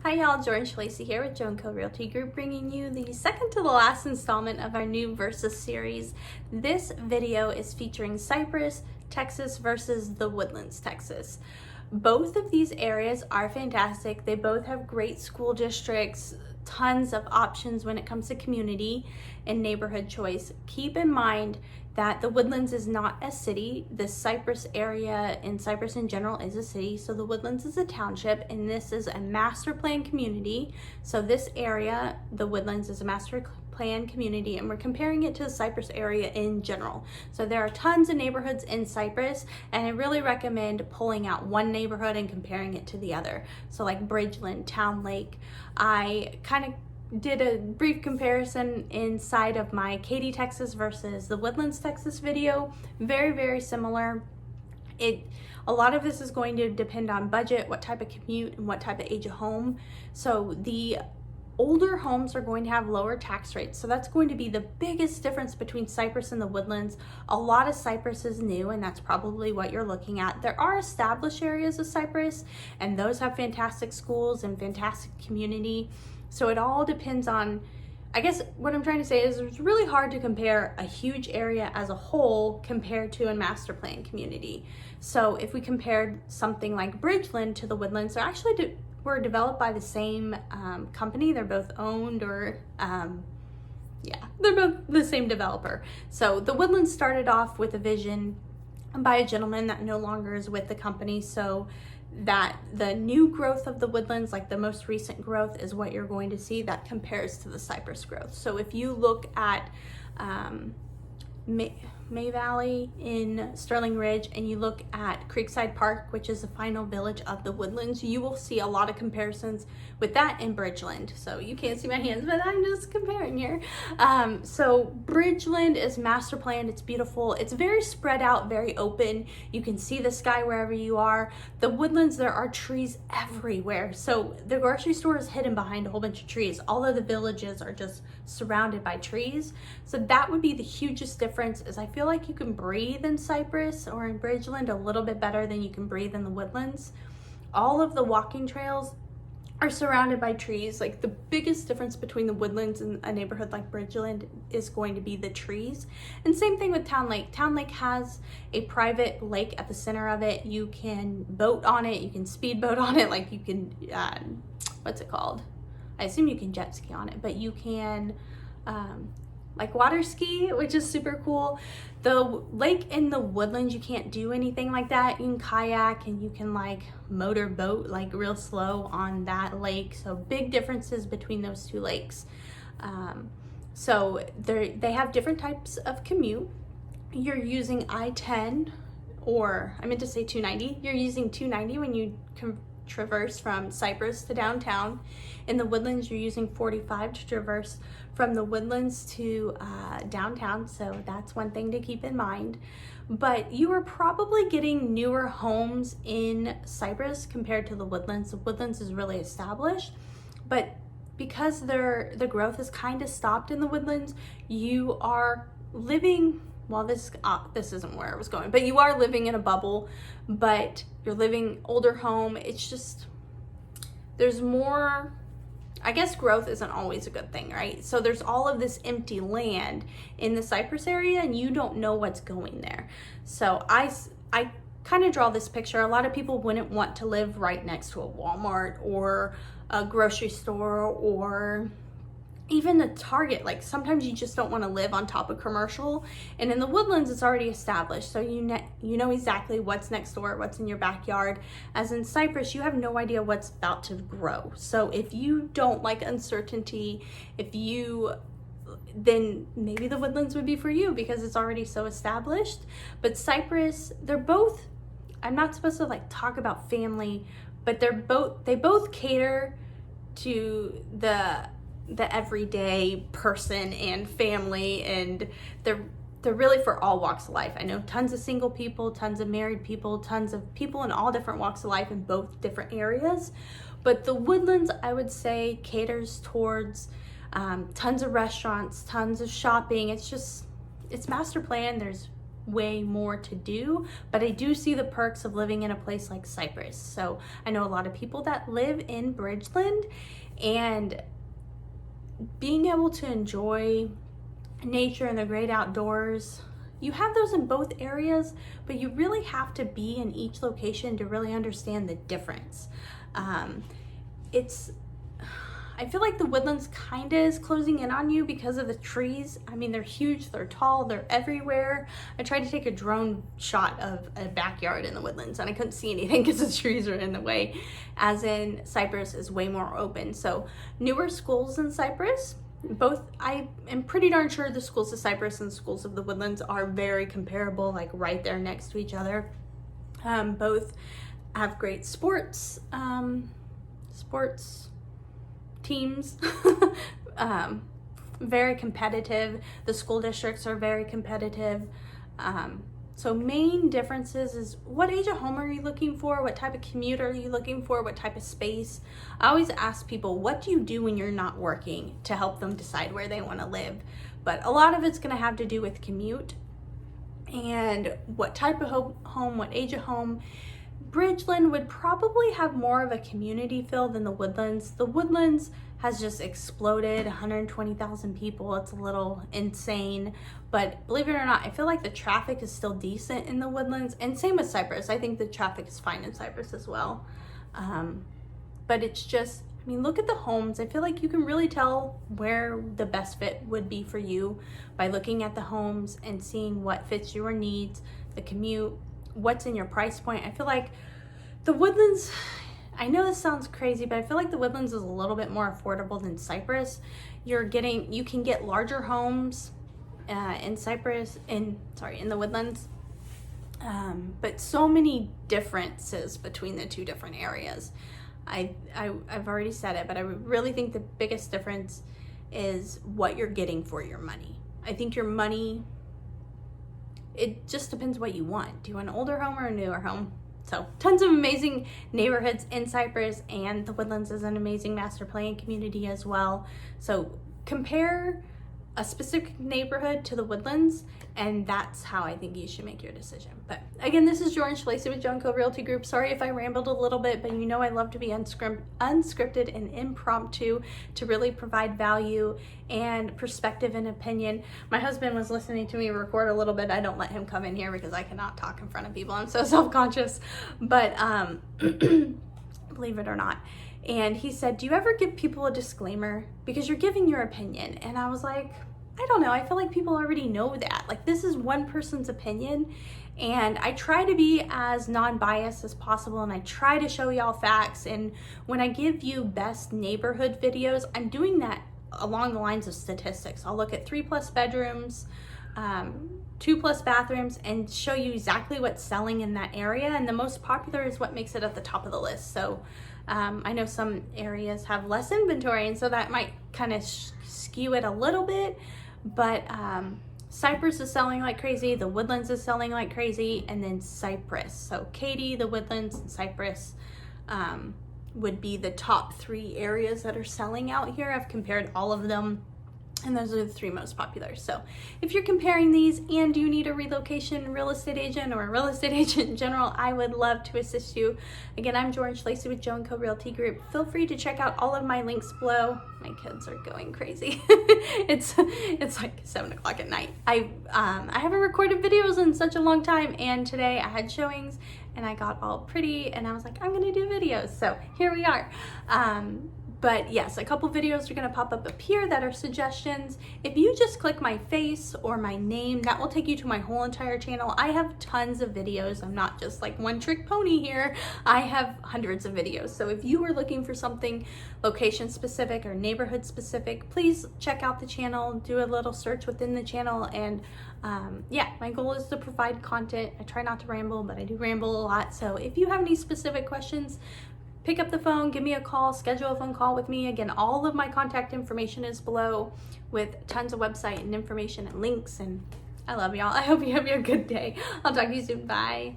Hi y'all, George Lacey here with Joe & Co Realty Group, bringing you the second to the last installment of our new Versus series. This video is featuring Cypress, Texas versus the Woodlands, Texas. Both of these areas are fantastic. They both have great school districts, tons of options when it comes to community and neighborhood choice. Keep in mind that the Woodlands is not a city. The Cypress area and Cypress in general is a city. So the Woodlands is a township and this is a master plan community. So this area, the Woodlands, is a master plan community and we're comparing it to the Cypress area in general. So there are tons of neighborhoods in Cypress and I really recommend pulling out one neighborhood and comparing it to the other. So like Bridgeland, Towne Lake. I kind of did a brief comparison inside of my Katy, Texas versus the Woodlands, Texas video. Very, very similar. A lot of this is going to depend on budget, what type of commute, and what type of age of home. So the older homes are going to have lower tax rates. So that's going to be the biggest difference between Cypress and the Woodlands. A lot of Cypress is new and that's probably what you're looking at. There are established areas of Cypress and those have fantastic schools and fantastic community. So it all depends on, I guess what I'm trying to say is it's really hard to compare a huge area as a whole compared to a master plan community. So if we compared something like Bridgeland to the Woodlands, they're actually were developed by the same company. They're both owned or, they're both the same developer. So the Woodlands started off with a vision by a gentleman that no longer is with the company. So that the new growth of the Woodlands, like the most recent growth, is what you're going to see that compares to the Cypress growth. So if you look at May Valley in Sterling Ridge and you look at Creekside Park, which is the final village of the Woodlands, you will see a lot of comparisons with that in Bridgeland. So you can't see my hands, but I'm just comparing here. So Bridgeland is master planned. It's beautiful. It's very spread out, very open. You can see the sky wherever you are. The Woodlands, there are trees everywhere. So the grocery store is hidden behind a whole bunch of trees. All of the villages are just surrounded by trees. So that would be the hugest difference. Is I feel like you can breathe in Cypress or in Bridgeland a little bit better than you can breathe in the Woodlands. All of the walking trails are surrounded by trees. Like the biggest difference between the Woodlands and a neighborhood like Bridgeland is going to be the trees. And same thing with Towne Lake. Towne Lake has a private lake at the center of it. You can boat on it. You can speedboat on it. Like you can, what's it called? I assume you can jet ski on it, but you can, like water ski, which is super cool. The lake in the Woodlands, you can't do anything like that. You can kayak and you can like motor boat like real slow on that lake. So big differences between those two lakes. So they have different types of commute. You're using I-10, or I meant to say 290. You're using 290 when you traverse from Cypress to downtown. In the Woodlands, you're using 45 to traverse from the Woodlands to downtown. So that's one thing to keep in mind. But you are probably getting newer homes in Cypress compared to the Woodlands. The Woodlands is really established, but because the growth is kind of stopped in the Woodlands, you are living, well, this isn't where I was going, but you are living in a bubble, but you're living older home. It's just, there's more, I guess growth isn't always a good thing, right? So there's all of this empty land in the Cypress area and you don't know what's going there. So I kind of draw this picture. A lot of people wouldn't want to live right next to a Walmart or a grocery store or even a Target. Like sometimes you just don't want to live on top of commercial, and in the Woodlands it's already established, so you know exactly what's next door, what's in your backyard. As in Cypress, you have no idea what's about to grow. So if you don't like uncertainty, then maybe the Woodlands would be for you because it's already so established. But Cypress, they're both, I'm not supposed to like talk about family, but they both cater to the everyday person and family, and they're really for all walks of life. I know tons of single people, tons of married people, tons of people in all different walks of life in both different areas. But the Woodlands, I would say, caters towards tons of restaurants, tons of shopping. It's master plan. There's way more to do, but I do see the perks of living in a place like Cypress. So I know a lot of people that live in Bridgeland, and being able to enjoy nature and the great outdoors, you have those in both areas, but you really have to be in each location to really understand the difference. I feel like the Woodlands kind of is closing in on you because of the trees. I mean, they're huge, they're tall, they're everywhere. I tried to take a drone shot of a backyard in the Woodlands and I couldn't see anything because the trees are in the way. As in, Cypress is way more open. So newer schools in Cypress, both, I am pretty darn sure the schools of Cypress and schools of the Woodlands are very comparable, like right there next to each other. Both have great sports teams, very competitive. The school districts are very competitive. So main differences is what age of home are you looking for? What type of commute are you looking for? What type of space? I always ask people, what do you do when you're not working, to help them decide where they want to live? But a lot of it's going to have to do with commute and what type of home, what age of home. Bridgeland would probably have more of a community feel than the Woodlands. The Woodlands has just exploded, 120,000 people. It's a little insane, but believe it or not, I feel like the traffic is still decent in the Woodlands, and same with Cypress. I think the traffic is fine in Cypress as well. But it's just, I mean, look at the homes. I feel like you can really tell where the best fit would be for you by looking at the homes and seeing what fits your needs, the commute, what's in your price point. I feel like the Woodlands, I know this sounds crazy, but I feel like the Woodlands is a little bit more affordable than Cypress. You can get larger homes in the Woodlands, but so many differences between the two different areas. I've already said it, but I really think the biggest difference is what you're getting for your money. I think your money, it just depends what you want. Do you want an older home or a newer home? So tons of amazing neighborhoods in Cypress, and the Woodlands is an amazing master plan community as well. So compare a specific neighborhood to the Woodlands, and that's how I think you should make your decision. But again, this is Jordan Schlesy with Joan Co Realty Group. Sorry if I rambled a little bit, but you know I love to be unscripted and impromptu to really provide value and perspective and opinion. My husband was listening to me record a little bit. I don't let him come in here because I cannot talk in front of people. I'm so self-conscious, but believe it or not. And he said, do you ever give people a disclaimer? Because you're giving your opinion. And I was like, I don't know. I feel like people already know that. Like, this is one person's opinion. And I try to be as non-biased as possible. And I try to show y'all facts. And when I give you best neighborhood videos, I'm doing that along the lines of statistics. I'll look at 3+ bedrooms, 2+ bathrooms, and show you exactly what's selling in that area. And the most popular is what makes it at the top of the list. So I know some areas have less inventory, and so that might kind of skew it a little bit, but Cypress is selling like crazy, the Woodlands is selling like crazy, and then Cypress. So Katy, the Woodlands, and Cypress would be the top 3 areas that are selling out here. I've compared all of them, and those are the 3 most popular. So if you're comparing these and you need a relocation real estate agent or a real estate agent in general, I would love to assist you. Again, I'm Jordan Schlesy with Joan Co Realty Group. Feel free to check out all of my links below. My kids are going crazy. It's like 7 o'clock at night. I haven't recorded videos in such a long time, and today I had showings and I got all pretty and I was like, I'm gonna do videos. So here we are. But yes, a couple videos are gonna pop up here that are suggestions. If you just click my face or my name, that will take you to my whole entire channel. I have tons of videos. I'm not just like one trick pony here. I have hundreds of videos. So if you are looking for something location specific or neighborhood specific, please check out the channel, do a little search within the channel. And yeah, my goal is to provide content. I try not to ramble, but I do ramble a lot. So if you have any specific questions, pick up the phone, give me a call, schedule a phone call with me. Again, all of my contact information is below with tons of website and information and links. And I love y'all. I hope you have a good day. I'll talk to you soon. Bye.